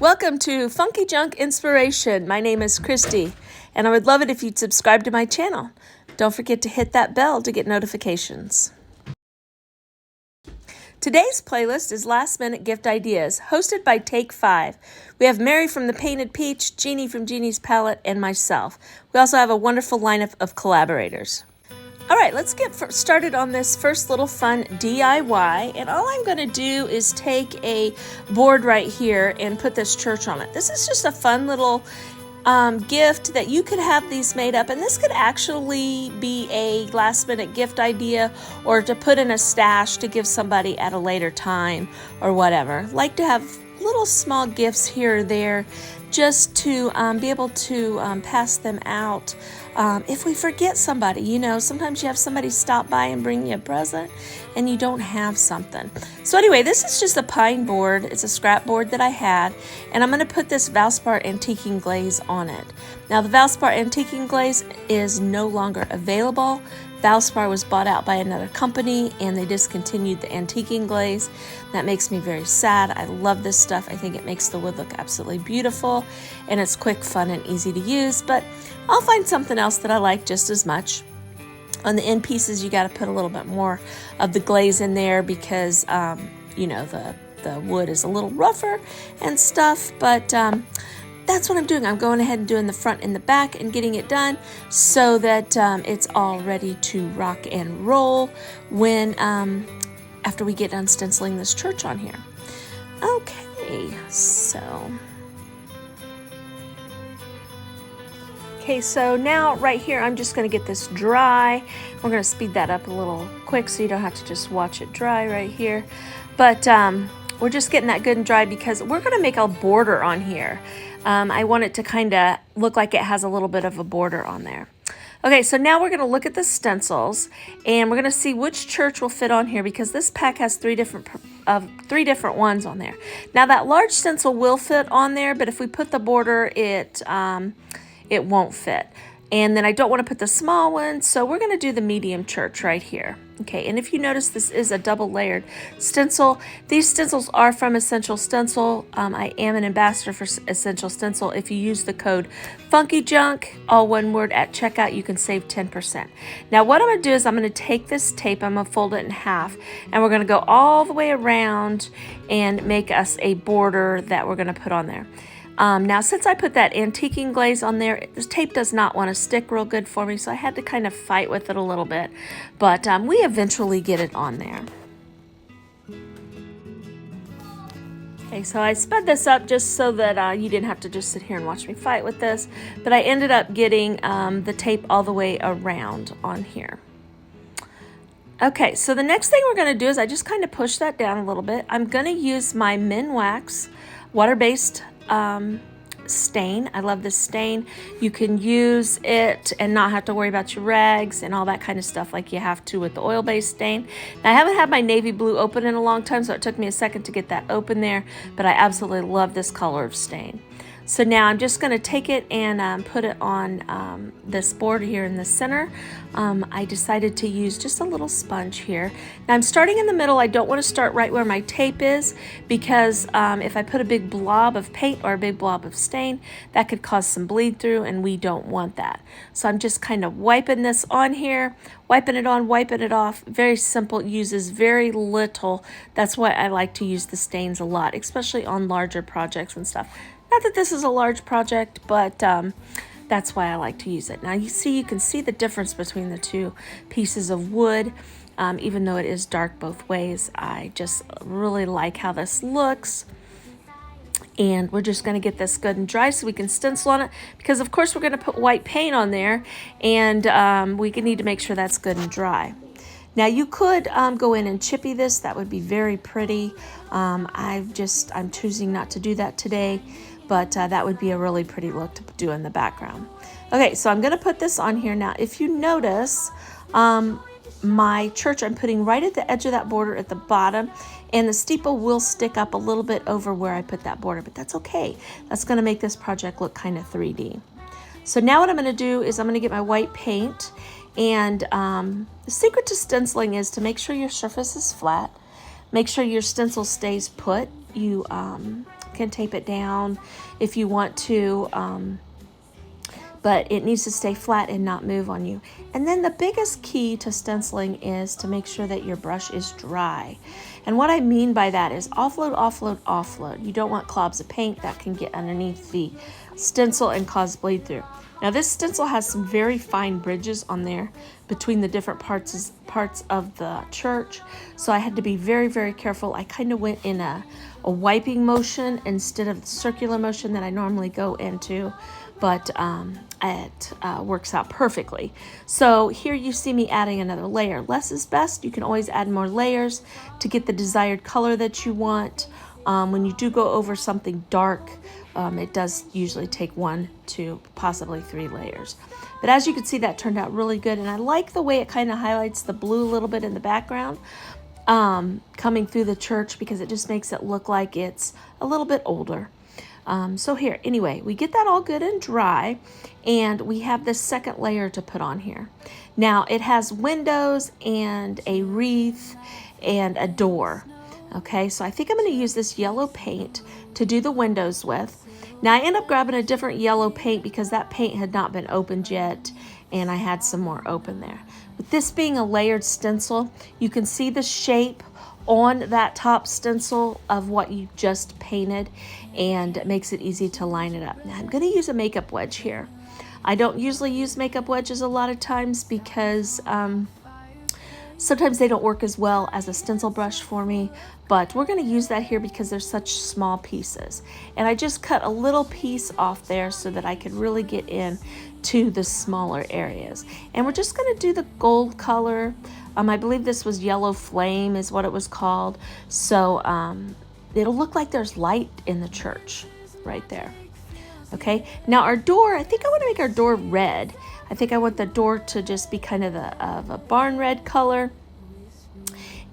Welcome to Funky Junk Inspiration. My name is Christy, and I would love it if you'd subscribe to my channel. Don't forget to hit that bell to get notifications. Today's playlist is Last Minute Gift Ideas, hosted by Take 5. We have Mary from the Painted Peach, Jeannie from Jeannie's Palette, and myself. We also have a wonderful lineup of collaborators. All right, let's get started on this first little fun DIY. And all I'm going to do is take a board right here and put this church on it. This is just a fun little gift that you could have these made up. And this could actually be a last minute gift idea or to put in a stash to give somebody at a later time or whatever. Like to have little small gifts here or there just to be able to pass them out. If we forget somebody, you know, sometimes you have somebody stop by and bring you a present and you don't have something. So anyway, this is just a pine board. It's a scrap board that I had, and I'm going to put this Valspar Antiquing Glaze on it. Now the Valspar Antiquing Glaze is no longer available. Valspar was bought out by another company and they discontinued the antiquing glaze. That makes me very sad. I love this stuff. I think it makes the wood look absolutely beautiful and it's quick, fun, and easy to use, but I'll find something else that I like just as much. On the end pieces, you got to put a little bit more of the glaze in there because, you know, the wood is a little rougher and stuff, but that's what I'm doing. I'm going ahead and doing the front and the back and getting it done so that it's all ready to rock and roll when after we get done stenciling this church on here. Okay, so now right here, I'm just going to get this dry. We're going to speed that up a little quick so you don't have to just watch it dry right here. But we're just getting that good and dry because we're going to make a border on here. I want it to kind of look like it has a little bit of a border on there. Okay, so now we're going to look at the stencils and we're going to see which church will fit on here because this pack has three different ones on there. Now that large stencil will fit on there, but if we put the border, it won't fit. And then I don't want to put the small one, so we're going to do the medium church right here. Okay, and if you notice, this is a double layered stencil. These stencils are from Essential Stencil. I am an ambassador for Essential Stencil. If you use the code FUNKYJUNK, all one word, at checkout, you can save 10%. Now what I'm going to do is I'm going to take this tape, I'm going to fold it in half, and we're going to go all the way around and make us a border that we're going to put on there. Now, since I put that antiquing glaze on there, this tape does not want to stick real good for me, so I had to kind of fight with it a little bit, but we eventually get it on there. Okay, so I sped this up just so that you didn't have to just sit here and watch me fight with this, but I ended up getting the tape all the way around on here. Okay, so the next thing we're going to do is I just kind of push that down a little bit. I'm going to use my Minwax water-based stain. I love this stain. You can use it and not have to worry about your rags and all that kind of stuff like you have to with the oil-based stain. Now, I haven't had my navy blue open in a long time, so it took me a second to get that open there, but I absolutely love this color of stain. So now I'm just going to take it and put it on this board here in the center. I decided to use just a little sponge here. Now I'm starting in the middle. I don't want to start right where my tape is because if I put a big blob of paint or a big blob of stain, that could cause some bleed through and we don't want that. So I'm just kind of wiping this on here, wiping it on, wiping it off. Very simple, it uses very little. That's why I like to use the stains a lot, especially on larger projects and stuff. Not that this is a large project, but that's why I like to use it. Now you can see the difference between the two pieces of wood. Even though it is dark both ways, I just really like how this looks. And we're just going to get this good and dry so we can stencil on it because of course we're going to put white paint on there and we need to make sure that's good and dry. Now you could go in and chippy this. That would be very pretty. I'm choosing not to do that today, but that would be a really pretty look to do in the background. Okay, so I'm going to put this on here now. If you notice, my church I'm putting right at the edge of that border at the bottom, and the steeple will stick up a little bit over where I put that border, but that's okay. That's going to make this project look kind of 3D. So now what I'm going to do is I'm going to get my white paint, and the secret to stenciling is to make sure your surface is flat, make sure your stencil stays put. You can tape it down if you want to, but it needs to stay flat and not move on you. And then the biggest key to stenciling is to make sure that your brush is dry. And what I mean by that is offload, offload, offload. You don't want clobs of paint that can get underneath the stencil and cause bleed through. Now this stencil has some very fine bridges on there between the different parts of the church, so I had to be very, very careful. I kind of went in a wiping motion instead of the circular motion that I normally go into, but it works out perfectly. So here you see me adding another layer. Less is best. You can always add more layers to get the desired color that you want. When you do go over something dark, it does usually take 1 to possibly 3 layers. But as you can see, that turned out really good, and I like the way it kind of highlights the blue a little bit in the background coming through the church, because it just makes it look like it's a little bit older. So here, anyway, we get that all good and dry, and we have this second layer to put on here. Now, it has windows and a wreath and a door. Okay, so I think I'm going to use this yellow paint to do the windows with. Now, I end up grabbing a different yellow paint because that paint had not been opened yet, and I had some more open there. With this being a layered stencil, you can see the shape on that top stencil of what you just painted, and it makes it easy to line it up. Now, I'm going to use a makeup wedge here. I don't usually use makeup wedges a lot of times because sometimes they don't work as well as a stencil brush for me, but we're going to use that here because they're such small pieces. And I just cut a little piece off there so that I could really get in to the smaller areas. And we're just going to do the gold color. I believe this was Yellow Flame is what it was called. So it'll look like there's light in the church right there. Okay, now our door, I think I want to make our door red. I think I want the door to just be kind of a barn red color.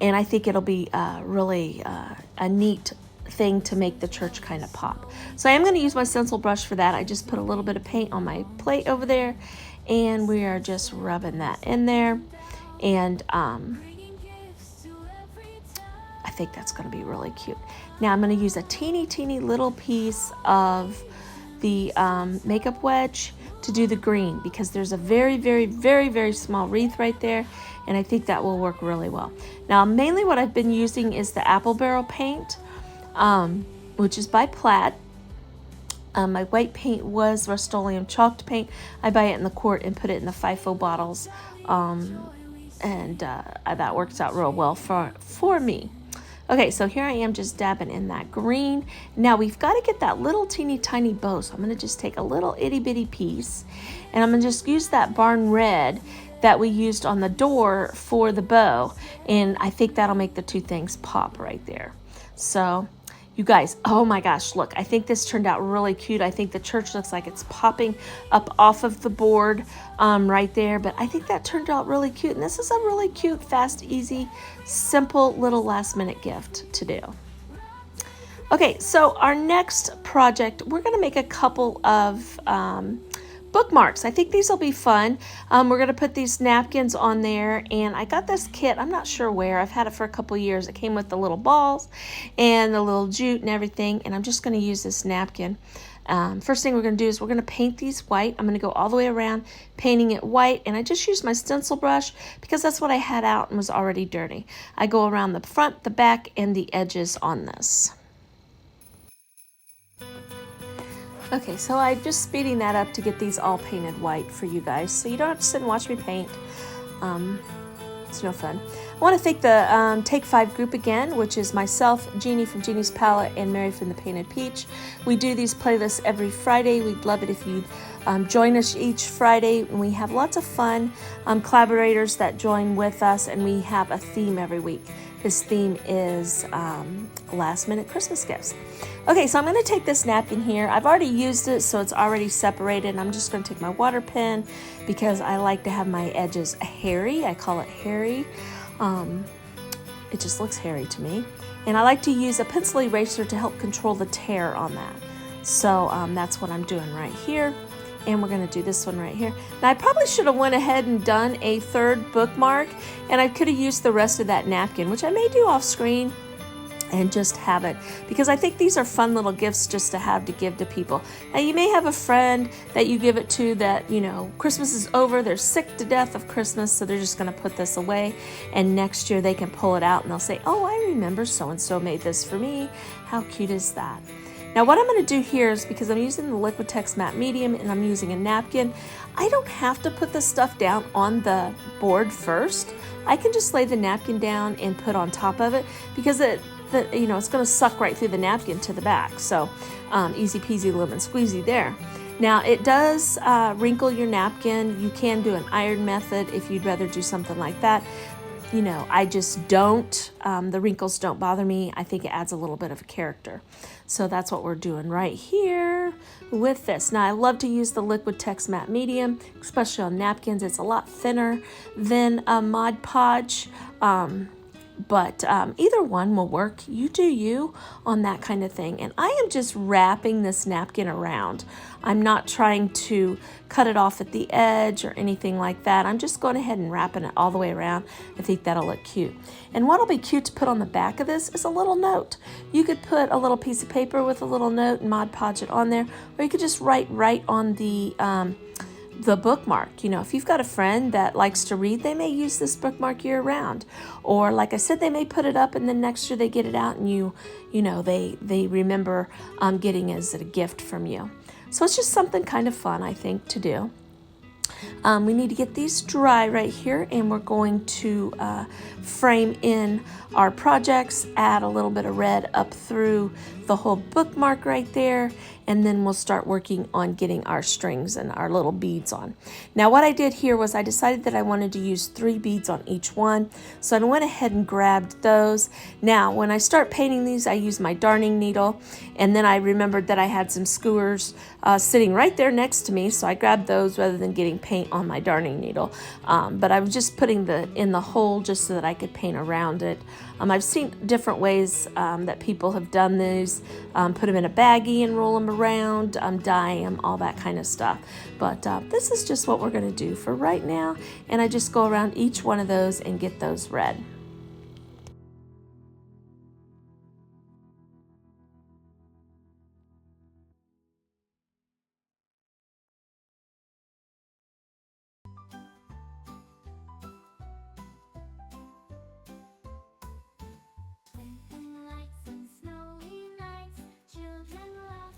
And I think it'll be really a neat thing to make the church kind of pop. So I am going to use my stencil brush for that. I just put a little bit of paint on my plate over there, and we are just rubbing that in there. And I think that's going to be really cute. Now I'm going to use a teeny little piece of the makeup wedge to do the green, because there's a very small wreath right there, and I think that will work really well. Now mainly what I've been using is the apple barrel paint, which is by Plaid. My white paint was Rust-Oleum chalked paint. I buy it in the quart and put it in the FIFO bottles, and that works out real well for me. Okay, so here I am just dabbing in that green. Now we've got to get that little teeny tiny bow, so I'm going to just take a little itty bitty piece, and I'm going to just use that barn red that we used on the door for the bow, and I think that'll make the two things pop right there. So you guys, oh my gosh, look, I think this turned out really cute. I think the church looks like it's popping up off of the board right there, but I think that turned out really cute. And this is a really cute, fast, easy, simple little last minute gift to do. Okay, so our next project, we're gonna make a couple of bookmarks. I think these will be fun. We're going to put these napkins on there, and I got this kit, I'm not sure where, I've had it for a couple years. It came with the little balls and the little jute and everything, and I'm just going to use this napkin. First thing we're going to do is we're going to paint these white. I'm going to go all the way around painting it white, and I just used my stencil brush because that's what I had out and was already dirty. I go around the front, the back, and the edges on this. Okay, so I'm just speeding that up to get these all painted white for you guys, so you don't have to sit and watch me paint. It's no fun. I want to thank the Take 5 group again, which is myself, Jeannie from Jeannie's Palette, and Mary from the Painted Peach. We do these playlists every Friday. We'd love it if you'd join us each Friday, and we have lots of fun collaborators that join with us, and we have a theme every week. His theme is last minute Christmas gifts. Okay, so I'm going to take this napkin here. I've already used it, so it's already separated. And I'm just going to take my water pen because I like to have my edges hairy. I call it hairy. It just looks hairy to me. And I like to use a pencil eraser to help control the tear on that. So that's what I'm doing right here. And we're going to do this one right here. Now, I probably should have went ahead and done a third bookmark, and I could have used the rest of that napkin, which I may do off screen. and just have it, because I think these are fun little gifts just to have to give to people. Now, you may have a friend that you give it to that, Christmas is over, they're sick to death of Christmas, so they're just going to put this away, and next year they can pull it out and they'll say, oh, I remember so-and-so made this for me. How cute is that? Now, what I'm going to do here is, because I'm using the Liquitex Matte Medium and I'm using a napkin, I don't have to put the stuff down on the board first. I can just lay the napkin down and put on top of it, because it's going to suck right through the napkin to the back. So easy peasy lemon squeezy there. Now, it does wrinkle your napkin. You can do an iron method if you'd rather do something like that. I just don't. The wrinkles don't bother me. I think it adds a little bit of a character. So that's what we're doing right here with this. Now, I love to use the Liquitex Matte Medium, especially on napkins. It's a lot thinner than a Mod Podge. But either one will work. You do you on that kind of thing. And I am just wrapping this napkin around. I'm not trying to cut it off at the edge or anything like that. I'm just going ahead and wrapping it all the way around. I think that'll look cute. And what'll be cute to put on the back of this is a little note. You could put a little piece of paper with a little note and Mod Podge it on there, or you could just write right on the bookmark. If you've got a friend that likes to read, they may use this bookmark year round. Or like I said, they may put it up and then next year they get it out and they remember getting it as a gift from you. So it's just something kind of fun, I think, to do. We need to get these dry right here, and we're going to frame in our projects, add a little bit of red up through the whole bookmark right there, and then we'll start working on getting our strings and our little beads on. Now, what I did here was I decided that I wanted to use 3 beads on each one, so I went ahead and grabbed those. Now, when I start painting these, I use my darning needle, and then I remembered that I had some skewers sitting right there next to me, so I grabbed those rather than getting paint on my darning needle. But I was just putting in the hole just so that I could paint around it. I've seen different ways that people have done these. Put them in a baggie and roll them around, dye them, all that kind of stuff. But this is just what we're going to do for right now. And I just go around each one of those and get those red.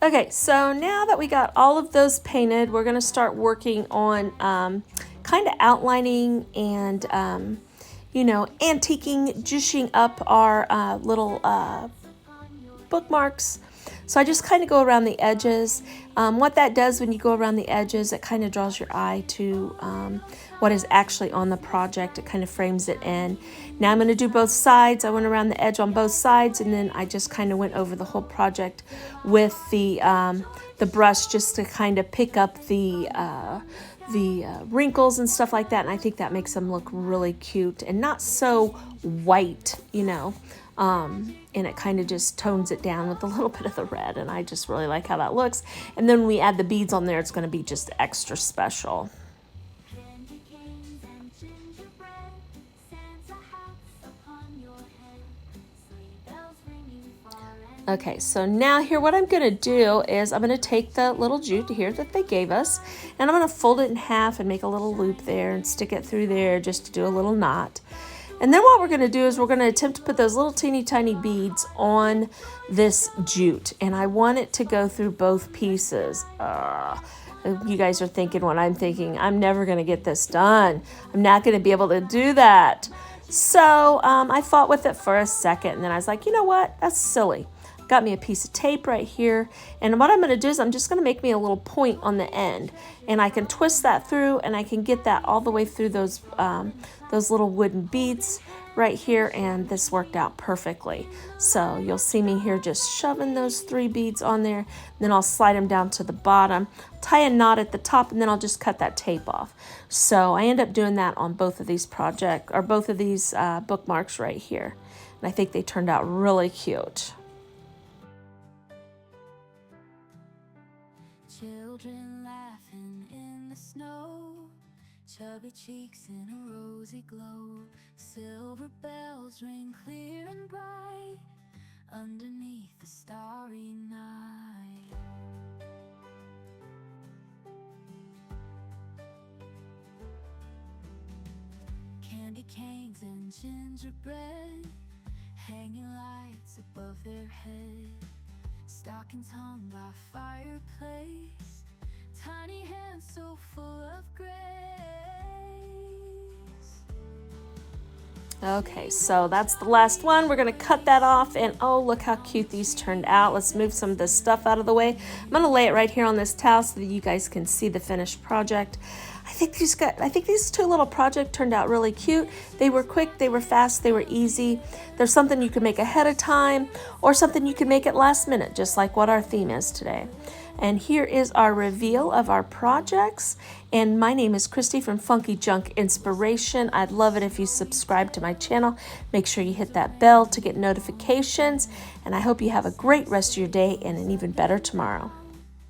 Okay, so now that we got all of those painted, we're going to start working on kind of outlining and, antiquing, juicing up our little bookmarks. So I just kind of go around the edges. What that does when you go around the edges, it kind of draws your eye to what is actually on the project. It kind of frames it in. Now I'm going to do both sides. I went around the edge on both sides, and then I just kind of went over the whole project with the brush just to kind of pick up the wrinkles and stuff like that. And I think that makes them look really cute and not so white, and it kind of just tones it down with a little bit of the red, and I just really like how that looks. And then when we add the beads on there, it's going to be just extra special. Okay, so now here what I'm going to do is I'm going to take the little jute here that they gave us, and I'm going to fold it in half and make a little loop there and stick it through there just to do a little knot. And then what we're going to do is we're going to attempt to put those little teeny tiny beads on this jute, and I want it to go through both pieces. You guys are thinking what I'm thinking. I'm never going to get this done. I'm not going to be able to do that. So I fought with it for a second, and then I was like, you know what? That's silly. Got me a piece of tape right here, and what I'm going to do is I'm just going to make me a little point on the end, and I can twist that through, and I can get that all the way through those little wooden beads right here, and this worked out perfectly. So you'll see me here just shoving those 3 beads on there, then I'll slide them down to the bottom, tie a knot at the top, and then I'll just cut that tape off. So I end up doing that on both of these bookmarks right here, and I think they turned out really cute. Children laughing in the snow, chubby cheeks in a rosy glow, silver bells ring clear and bright. underneath the starry night. Candy canes and gingerbread, hanging lights above their head, stockings hung by fireplace, tiny hands so full of grace. Okay, so that's the last one. We're gonna cut that off, and oh, look how cute these turned out. Let's move some of this stuff out of the way. I'm gonna lay it right here on this towel so that you guys can see the finished project. I think these two little projects turned out really cute. They were quick, they were fast, they were easy. There's something you can make ahead of time, or something you can make at last minute, just like what our theme is today. And here is our reveal of our projects. And my name is Christy from Funky Junk Inspiration. I'd love it if you subscribe to my channel. Make sure you hit that bell to get notifications. And I hope you have a great rest of your day and an even better tomorrow.